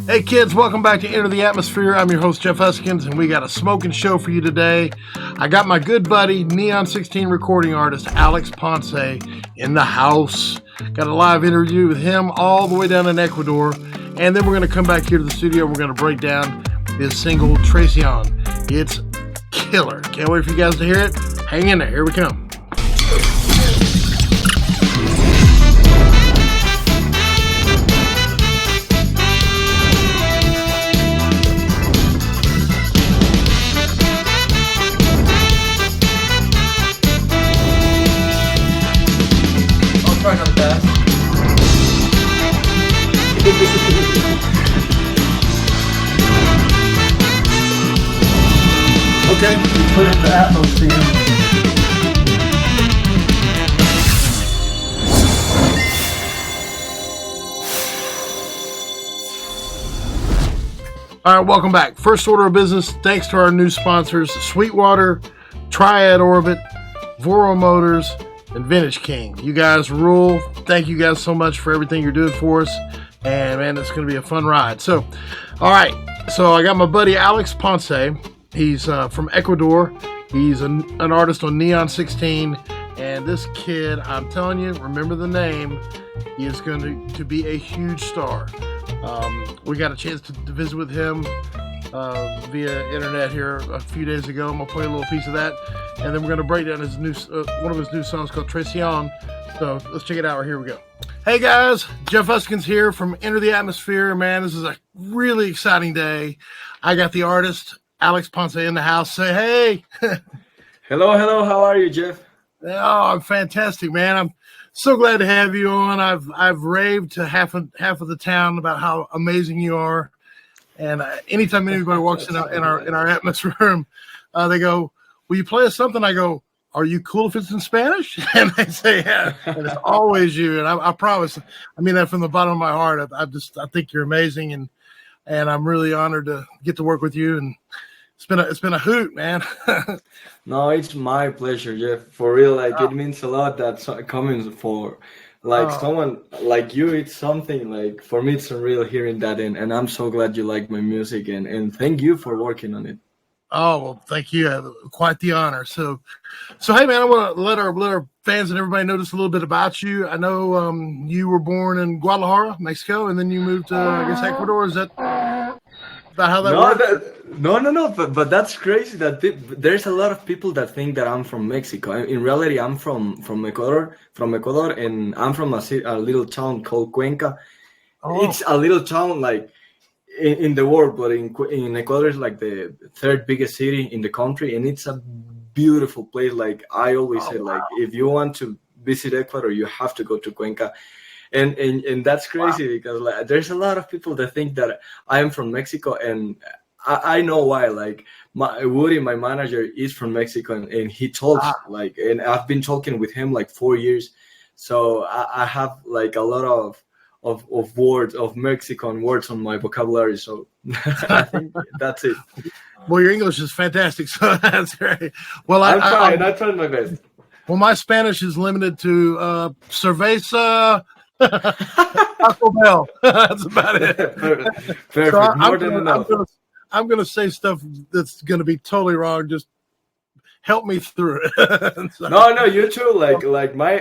Hey kids, welcome back to Enter the Atmosphere. I'm your host Jeff Huskins, and we got a smoking show for you today. I got my good buddy, Neon 16 recording artist Alex Ponce in the house. Got a live interview with him all the way down in Ecuador, and then we're going to come back here to the studio. We're going to break down his single Traiciòn. It's killer. Can't wait for you guys to hear it. Hang in there. Here we come. Okay, put in the Atmos theme. All right, welcome back. First order of business, thanks to our new sponsors, Sweetwater, Triad Orbit, VOROMotors, and Vintage King. You guys rule. Thank you guys so much for everything you're doing for us. And man, it's going to be a fun ride. So, all right. So I got my buddy Alex Ponce. He's from Ecuador. He's an artist on Neon 16. And this kid, I'm telling you, remember the name. He is going to be a huge star. We got a chance to visit with him via internet here a few days ago. I'm going to play a little piece of that. And then we're going to break down his new one of his new songs called Traiciòn. So let's check it out. Here we go. Hey guys, Jeff Huskins here from Enter the Atmosphere. Man, this is a really exciting day. I got the artist Alex Ponce in the house. Say hey. Hello. How are you, Jeff? Oh, I'm fantastic, man. I'm so glad to have you on. I've raved to half of the town about how amazing you are. And anytime anybody walks in our Atmos room, they go, "Will you play us something?" I go, "Are you cool if it's in Spanish?" And they say, "Yeah." And it's always you. And I promise, I mean that from the bottom of my heart. I think you're amazing, and I'm really honored to get to work with you. And it's been a hoot, man. No, it's my pleasure, Jeff. For real, like it means a lot that coming for someone like you. It's something like for me. It's surreal hearing that, and I'm so glad you like my music, and thank you for working on it. Oh, well, thank you. Quite the honor. So hey, man, I want to let our fans and everybody know just a little bit about you. I know you were born in Guadalajara, Mexico, and then you moved to, I guess, Ecuador. Is that about how that works? No. But that's crazy. There's a lot of people that think that I'm from Mexico. In reality, I'm from Ecuador, and I'm from a little town called Cuenca. Oh. It's a little town like in the world, but in Ecuador is like the third biggest city in the country, and it's a beautiful place. Like I always say, like if you want to visit Ecuador, you have to go to Cuenca, and that's crazy because like there's a lot of people that think that I am from Mexico, and I know why. Like Woody, my manager, is from Mexico, and he talks and I've been talking with him like 4 years, so I have like a lot of words, of Mexican words on my vocabulary, so I think that's it. Well, your English is fantastic, so that's great. Well, I tried my best. Well, my Spanish is limited to cerveza, Taco Bell. That's about it. Perfect. So More than enough. I'm gonna say stuff that's gonna be totally wrong. Just help me through it. So, No, you too. Like my,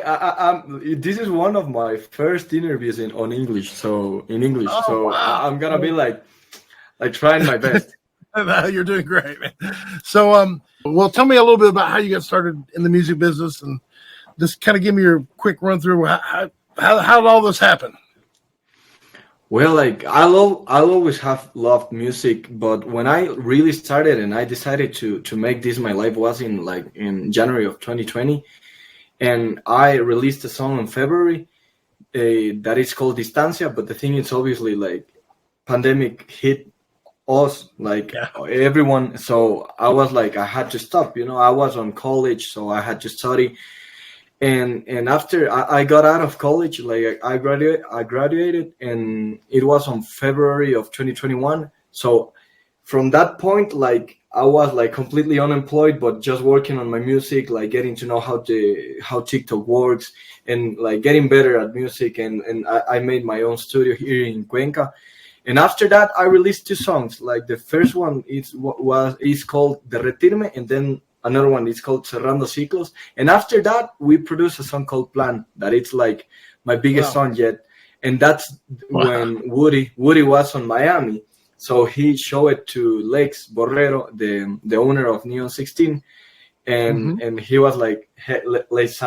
this is one of my first interviews in English. So I'm gonna be like trying my best. You're doing great, man. So, well, tell me a little bit about how you got started in the music business, and just kind of give me your quick run through. How did all this happen? Well, like I'll always have loved music, but when I really started and I decided to make this my life was in January of 2020, and I released a song in February that is called Distancia. But the thing is, obviously, like pandemic hit us, everyone. So I was like, I had to stop. I was on college, so I had to study. And after I got out of college, like I graduated, and it was on February of 2021. So from that point, like I was like completely unemployed, but just working on my music, like getting to know how TikTok works, and like getting better at music. And I made my own studio here in Cuenca. And after that, I released 2 songs. Like the first one is called Derretirme, and then another one is called Cerrando Ciclos. And after that, we produced a song called Plan, that it's like my biggest song yet. And that's when Woody was on Miami. So he showed it to Lex Borrero, the owner of Neon 16. And he was like, hey, let's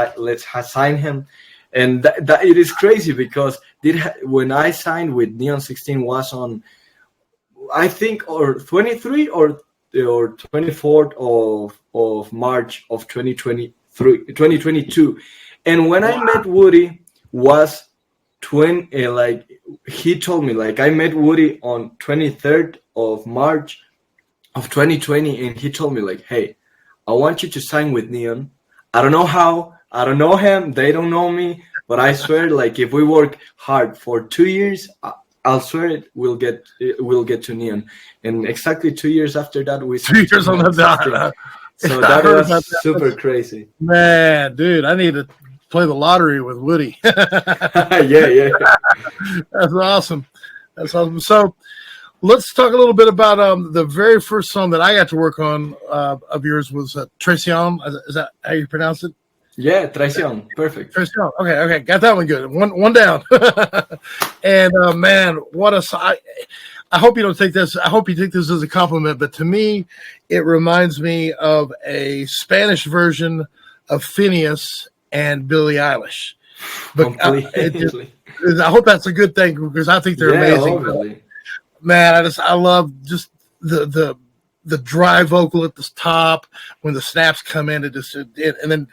sign him. And that it is crazy because when I signed with Neon 16 was on, I think, or 23 or 24th of March of 2022. And when I met Woody was he told me, like, I met Woody on 23rd of March of 2020, and he told me, like, hey, I want you to sign with Neon. I don't know how, I don't know him, they don't know me, but I swear, like, if we work hard for 2 years, I'll swear we'll get to Neon. And exactly 2 years after that, we 2 years on the dot. So that was super crazy. Man, dude, I need to play the lottery with Woody. Yeah. That's awesome. So let's talk a little bit about the very first song that I got to work on of yours was Traiciòn. Is that how you pronounce it? Yeah, Traiciòn. Perfect. Traiciòn. Okay. Got that one good. One down. And man, what a song. I hope you don't take this. I hope you take this as a compliment, but to me, it reminds me of a Spanish version of Phineas and Billie Eilish. But I hope that's a good thing because I think they're amazing. Obviously. Man, I love just the dry vocal at the top when the snaps come in. And then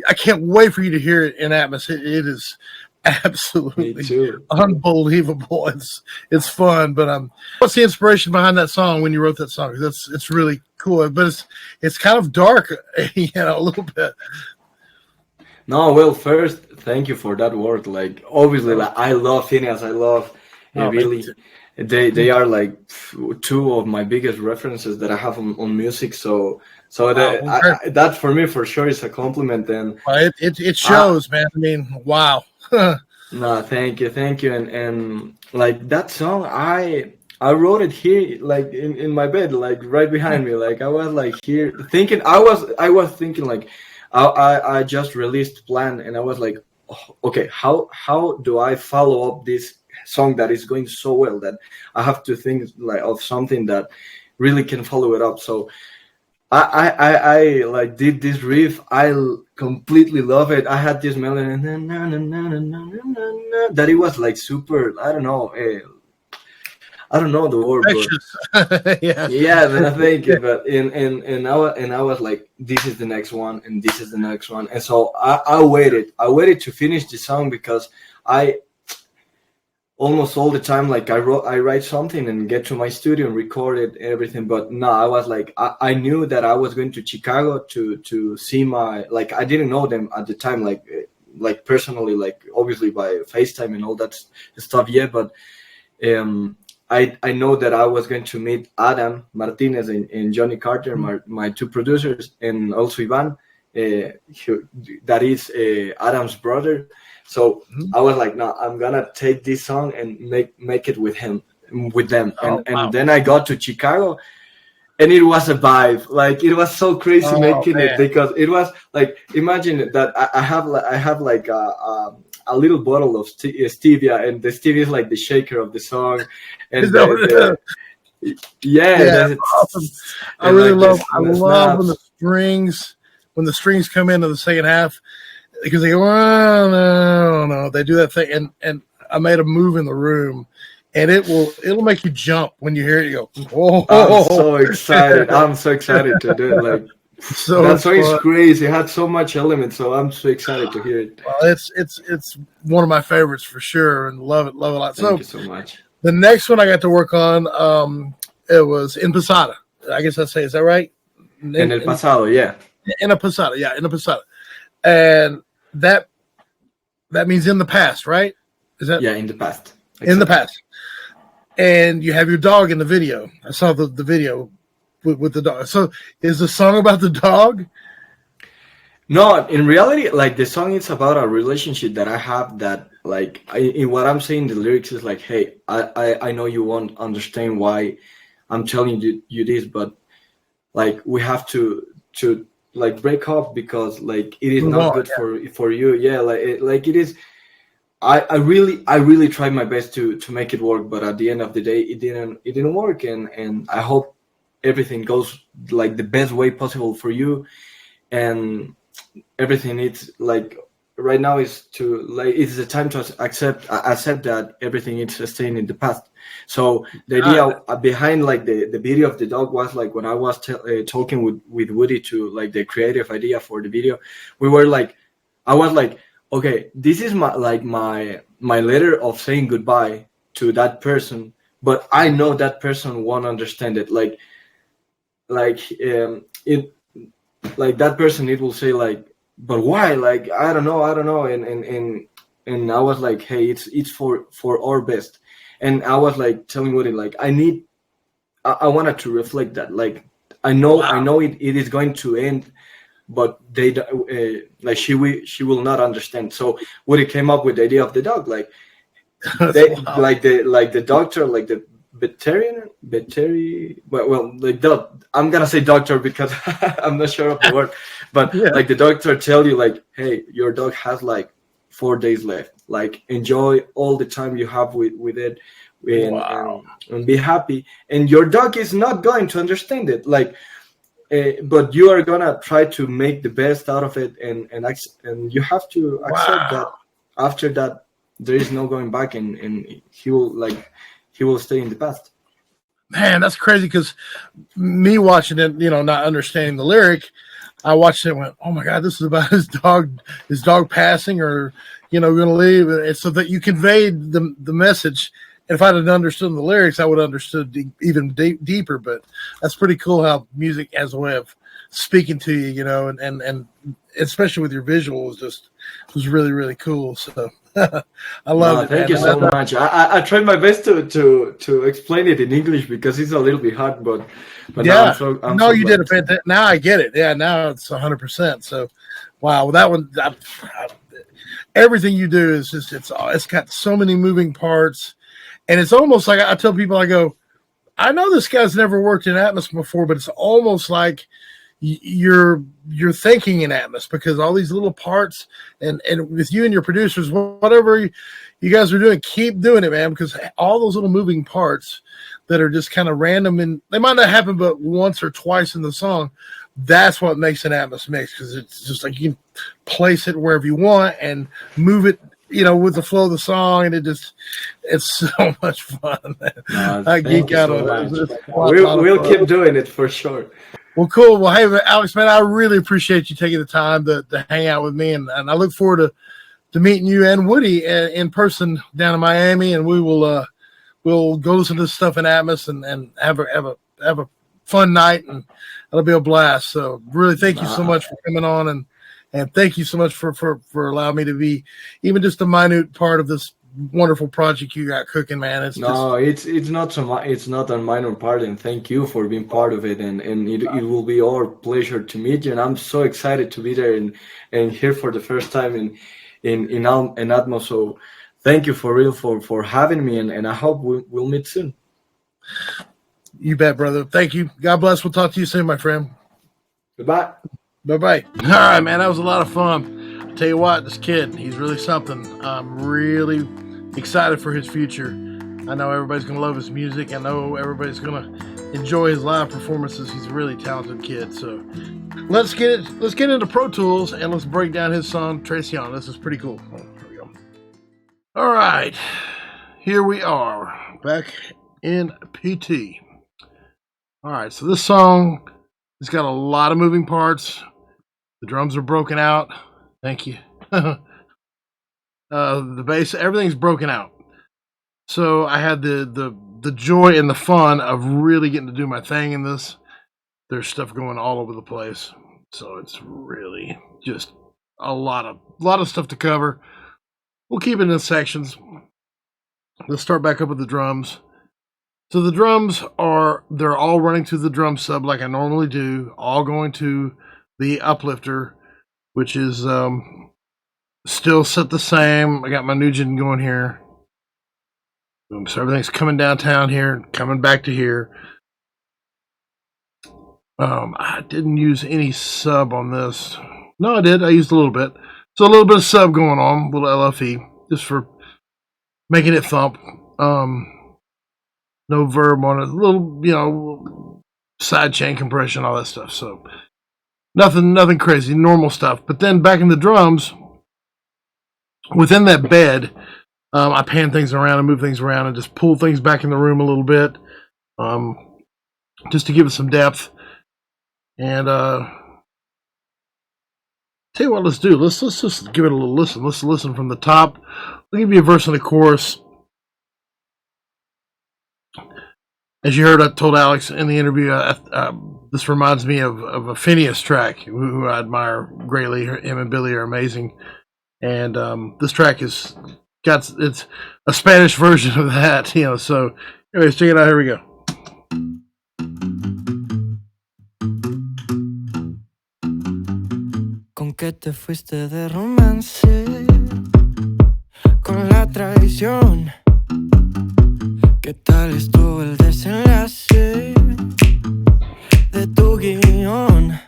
I can't wait for you to hear it in Atmos. It is absolutely unbelievable. It's fun, but what's the inspiration behind that song when you wrote that song? It's really cool, but it's kind of dark, a little bit. No, well, first, thank you for that word. Like, obviously, like, I love Phineas. I love Billy. They are like 2 of my biggest references that I have on music. So that for me for sure is a compliment. And it shows, man. I mean, wow. No, thank you, and like that song, I wrote it here, like in my bed, like right behind me. Like I was like here thinking, I was thinking like. I just released Plan, and I was like, oh, okay, how do I follow up this song that is going so well that I have to think like of something that really can follow it up. So I like did this riff. I completely love it. I had this melody that it was like super. I don't know the word, but yeah. Then I think, but and I was like, this is the next one, and this is the next one, and so I waited to finish the song because I almost all the time, like I write something and get to my studio and record it, everything. But no, I was like, I knew that I was going to Chicago to see my, like, I didn't know them at the time, like personally, like obviously by FaceTime and all that stuff. Yeah, but I know that I was going to meet Adam Martinez and Johnny Carter, my 2 producers, and also Ivan, that is Adam's brother. So I was like, no, I'm gonna take this song and make it with them. And then I got to Chicago, and it was a vibe. Like it was so crazy making it, because it was like, imagine that I have like a little bottle of stevia, and the stevia is like the shaker of the song. And that's awesome. I really love when the strings come into the second half, because they go, oh, no, they do that thing, and I made a move in the room, and it'll make you jump when you hear it. You go, oh! I'm so excited! I'm so excited to do it. Like that song is crazy. It had so much element, so I'm so excited to hear it. Well, it's one of my favorites for sure, and love it a lot. Thank you so much. The next one I got to work on, it was In Posada. I guess I say, is that right? In El Pasado, yeah. In a Posada, yeah, in a Posada. And that means in the past, right? Is that? Yeah, in the past. Exactly. In the past. And you have your dog in the video. I saw the video with the dog. So is the song about the dog? No, in reality, like the song is about a relationship that I have that like in what I'm saying, the lyrics is like, hey, I know you won't understand why I'm telling you this, but like we have to like break up because like it is Move not on. good for you. Yeah, like it is. I really tried my best to make it work, but at the end of the day, it didn't work, and I hope everything goes like the best way possible for you, and everything needs like right now is to like it's the time to accept that everything is staying in the past. So the idea Yeah. behind like the video of the dog was like when I was talking with Woody to like the creative idea for the video, we were like I was like, okay, this is my letter of saying goodbye to that person, but I know that person won't understand it, it like that person it will say like, but why, like I don't know, and I was like, hey, it's for our best. And I was like telling Woody like I wanted to reflect that, like I Wow. know it is going to end, but like she will not understand. So Woody came up with the idea of the dog, like That's they wow. like the doctor, like the veterinary, well like I'm gonna say doctor because I'm not sure of the word, but Yeah. like the doctor tell you like, hey, your dog has like 4 days left, like enjoy all the time you have with it, and Wow. and, and be happy, and your dog is not going to understand it, like but you are gonna try to make the best out of it, and you have to accept that Wow. after that there is no going back, and he will stay in the past. Man, that's crazy because me watching it, not understanding the lyric, I watched it and went, oh my God, this is about his dog passing or, going to leave. And so that you conveyed the message. And if I'd have understood the lyrics, I would have understood even deeper. But that's pretty cool how music has a way of speaking to you, and especially with your visuals, just was really, really cool. So I loved No, it, thank man. you so much. I tried my best to explain it in English because it's a little bit hard, but now I'm Yeah. so I'm No, so you did a glad. fantastic. Now I get it. Yeah, now it's 100%. So, wow, well, that one, everything you do is just it's got so many moving parts, and it's almost like I tell people, I go, I know this guy's never worked in Atmos before, but it's almost like you're thinking in Atmos because all these little parts, and with you and your producers, whatever you guys are doing, keep doing it, man, because all those little moving parts that are just kind of random, and they might not happen but once or twice in the song. That's what makes an Atmos mix, because it's just like you can place it wherever you want and move it, with the flow of the song, and it's so much fun, man. No, I thank geek you out so on it. much. It's a lot of We'll fun. keep doing it for sure. Well, cool. Well, hey, Alex, man, I really appreciate you taking the time to hang out with me, and I look forward to meeting you and Woody in person down in Miami, and we'll go listen to this stuff in Atmos and have a fun night, and it'll be a blast. So, really, thank you so Nah, much for coming on, and thank you so much for allowing me to be even just a minute part of this wonderful project you got cooking, man. It's just no, it's not a minor part, and thank you for being part of it. And it will be our pleasure to meet you. And I'm so excited to be there and here for the first time in Atmos. So thank you for real for having me, and I hope we'll meet soon. you bet, brother. Thank you. God bless. We'll talk to you soon, my friend. Goodbye. Bye bye. All right, man. That was a lot of fun. I'll tell you what, this kid, he's really something. I'm really excited for his future. I know everybody's going to love his music. I know everybody's going to enjoy his live performances. He's a really talented kid. So let's get into Pro Tools and let's break down his song, Traiciòn. This is pretty cool. Oh, here we go. All right. Here we are back in PT. All right. So this song has got a lot of moving parts. The drums are broken out. Thank you. The bass, everything's broken out. So I had the joy and the fun of really getting to do my thing in this. There's stuff going all over the place, so it's really just a lot of stuff to cover. We'll keep it in sections. Let's start back up with the drums. So the drums they're all running to the drum sub like I normally do, all going to the uplifter. which is still set the same. I got my Nugent going here. So everything's coming downtown here, coming back to here. I didn't use any sub on this. No, I did. I used a little bit. So a little bit of sub going on, a little LFE, just for making it thump. No verb on it. A little, side chain compression, all that stuff. So nothing crazy, normal stuff. But then back in the drums, within that bed, I pan things around and move things around and just pull things back in the room a little bit, just to give it some depth. And tell you what, let's do. Let's just give it a little listen. Let's listen from the top. I'll give you a verse and a chorus. As you heard, I told Alex in the interview, this reminds me of a Phineas track, who I admire greatly. Him and Billy are amazing. And this track it's a Spanish version of that, So, anyways, check it out. Here we go. Con que te fuiste de romance, con la traición. ¿Qué tal estuvo el desenlace de tu guión?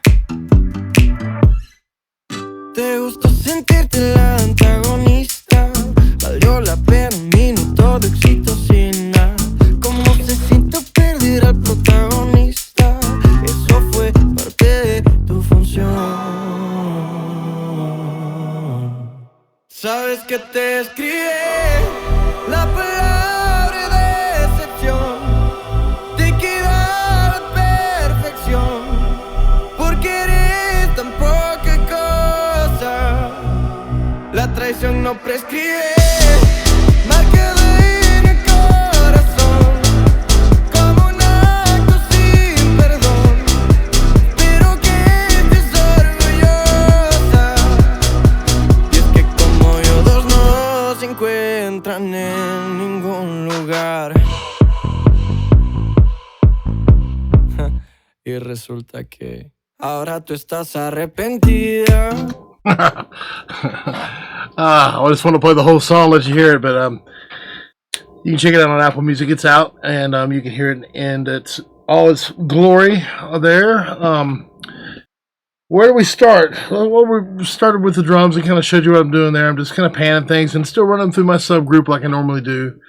¿Te gustó sentirte la antagonista? ¿Valió la pena un minuto de oxitocina? ¿Cómo se sintió perder al protagonista? Eso fue parte de tu función. Sabes que te escribí la palabra decepción, te queda la perfección, porque eres tan poca cosa. La traición no prescribe, marcada en el corazón, como un acto sin perdón, pero que estés orgullosa. Y es que como yo dos no se encuentran en ningún lugar. Y resulta que ahora tú estás arrepentida. I just want to play the whole song, let you hear it, but you can check it out on Apple Music. It's out, and you can hear it in all its glory there. Where do we start? Well, we started with the drums and kind of showed you what I'm doing there. I'm just kind of panning things and still running through my subgroup like I normally do.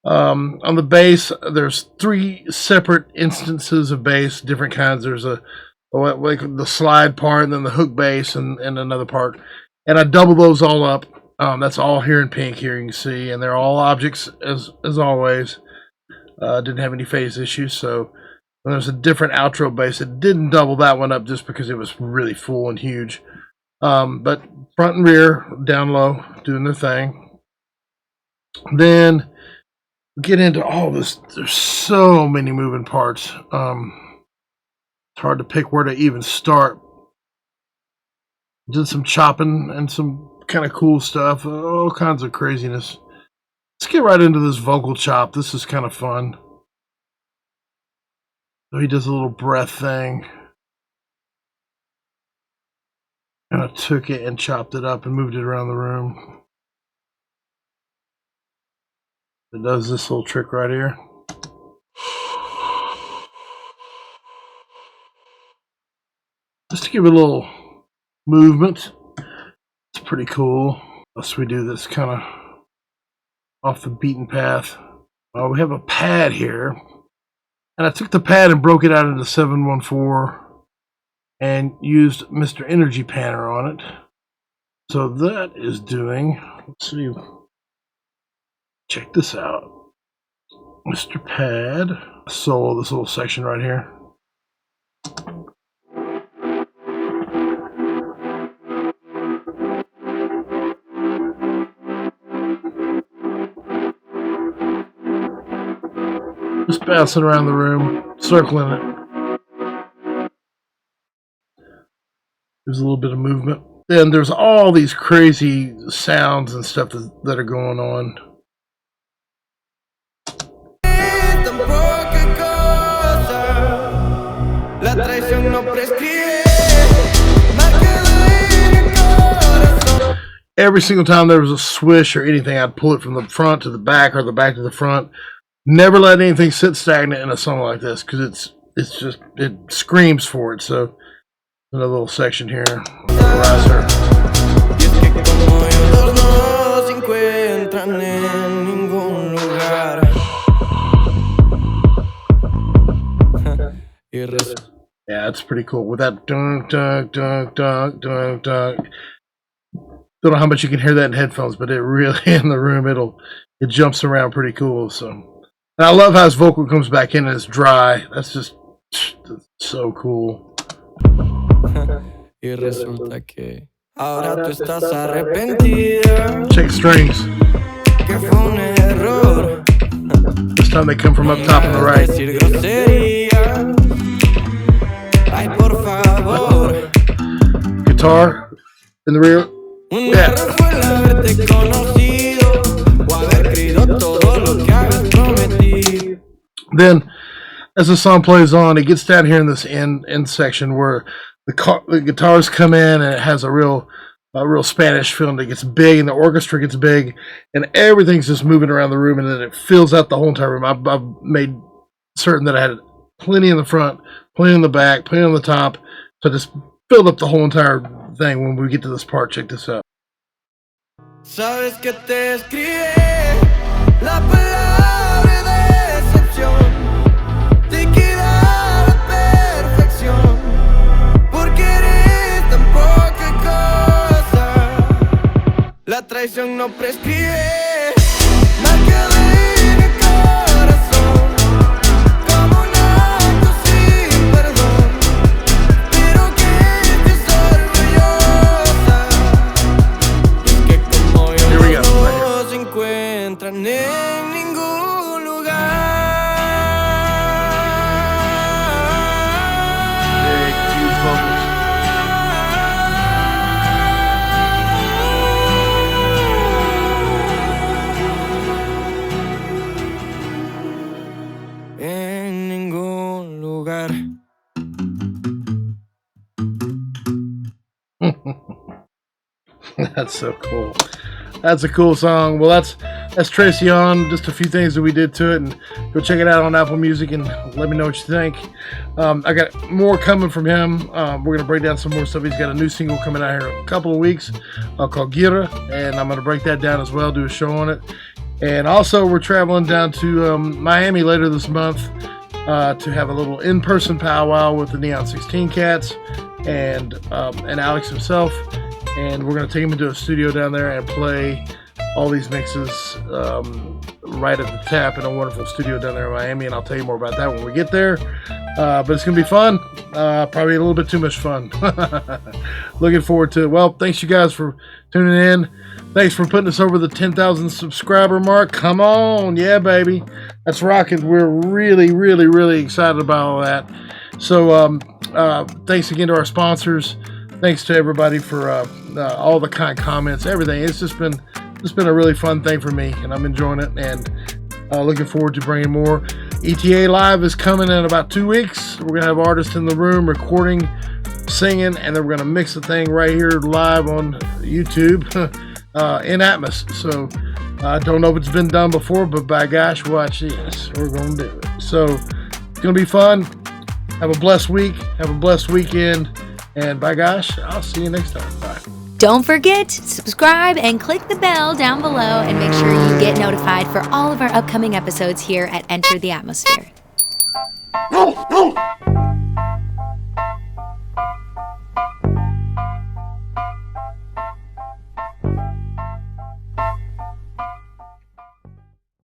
On the bass, there's 3 separate instances of bass, different kinds. There's like the slide part, and then the hook bass, and another part. And I double those all up. That's all here in pink here, you can see. And they're all objects, as always. Didn't have any phase issues. So there's a different outro bass. It didn't double that one up just because it was really full and huge. But front and rear, down low, doing their thing. Then get into all this. There's so many moving parts. It's hard to pick where to even start. Did some chopping and some kind of cool stuff. All kinds of craziness. Let's get right into this vocal chop. This is kind of fun. So he does a little breath thing. And I took it and chopped it up and moved it around the room. It does this little trick right here. Just to give it a little movement. It's pretty cool. Unless we do this kind of off the beaten path. We have a pad here. And I took the pad and broke it out into 714 and used Mr. Energy Panner on it. So that is doing, let's see, check this out. Mr. Pad, solo this little section right here. Just bouncing around the room, circling it. There's a little bit of movement. Then there's all these crazy sounds and stuff that are going on. La traición no prescribe, marcada en every single time there was a swish or anything, I'd pull it from the front to the back or the back to the front. Never let anything sit stagnant in a song like this because it screams for it. So another little section here. Riser. Yeah, it's pretty cool with that dunk, dunk, dunk, dunk, dunk, dunk. Don't know how much you can hear that in headphones, but it really in the room it jumps around pretty cool. So, and I love how his vocal comes back in and it's dry. That's just so cool. Y resulta que ahora tú estás arrepentida. Check strings. Que fue un error. This time they come from up top on the right. Ay, por favor. Guitar in the rear. Yeah. Then, as the song plays on, it gets down here in this end section where the guitars come in and it has a real Spanish feeling. It gets big and the orchestra gets big and everything's just moving around the room and then it fills out the whole entire room. I've made certain that I had plenty in the front, plenty in the back, plenty on the top, so I just filled up the whole entire thing when we get to this part. Check this out. Sabes que te escribe la palabra decepción, te queda la perfección, porque eres tan poca cosa. La traición no prescribe, marcada en el corazón, como un acto sin perdón, pero que estés orgullosa. Es que como yo no se encuentran en ningún lugar. Big, huge vocals. En ningún lugar. That's so cool. That's a cool song. Well, that's Traiciòn. Just a few things that we did to it, and go check it out on Apple Music and let me know what you think. I got more coming from him. We're gonna break down some more stuff. He's got a new single coming out here in a couple of weeks called Gira, and I'm gonna break that down as well. Do a show on it, and also we're traveling down to Miami later this month to have a little in-person powwow with the Neon 16 Cats and Alex himself. And we're going to take him into a studio down there and play all these mixes right at the tap in a wonderful studio down there in Miami. And I'll tell you more about that when we get there. But it's going to be fun. Probably a little bit too much fun. Looking forward to it. Well, thanks you guys for tuning in. Thanks for putting us over the 10,000 subscriber mark. Come on. Yeah, baby. That's rocking. We're really, really, really excited about all that. So thanks again to our sponsors. Thanks to everybody for all the kind comments, everything. It's been a really fun thing for me, and I'm enjoying it, and looking forward to bringing more. ETA Live is coming in about 2 weeks. We're going to have artists in the room recording, singing, and then we're going to mix the thing right here live on YouTube in Atmos. So I don't know if it's been done before, but by gosh, watch this. We're going to do it. So it's going to be fun. Have a blessed week. Have a blessed weekend. And by gosh, I'll see you next time. Bye. Don't forget to subscribe and click the bell down below and make sure you get notified for all of our upcoming episodes here at Enter the Atmosphere.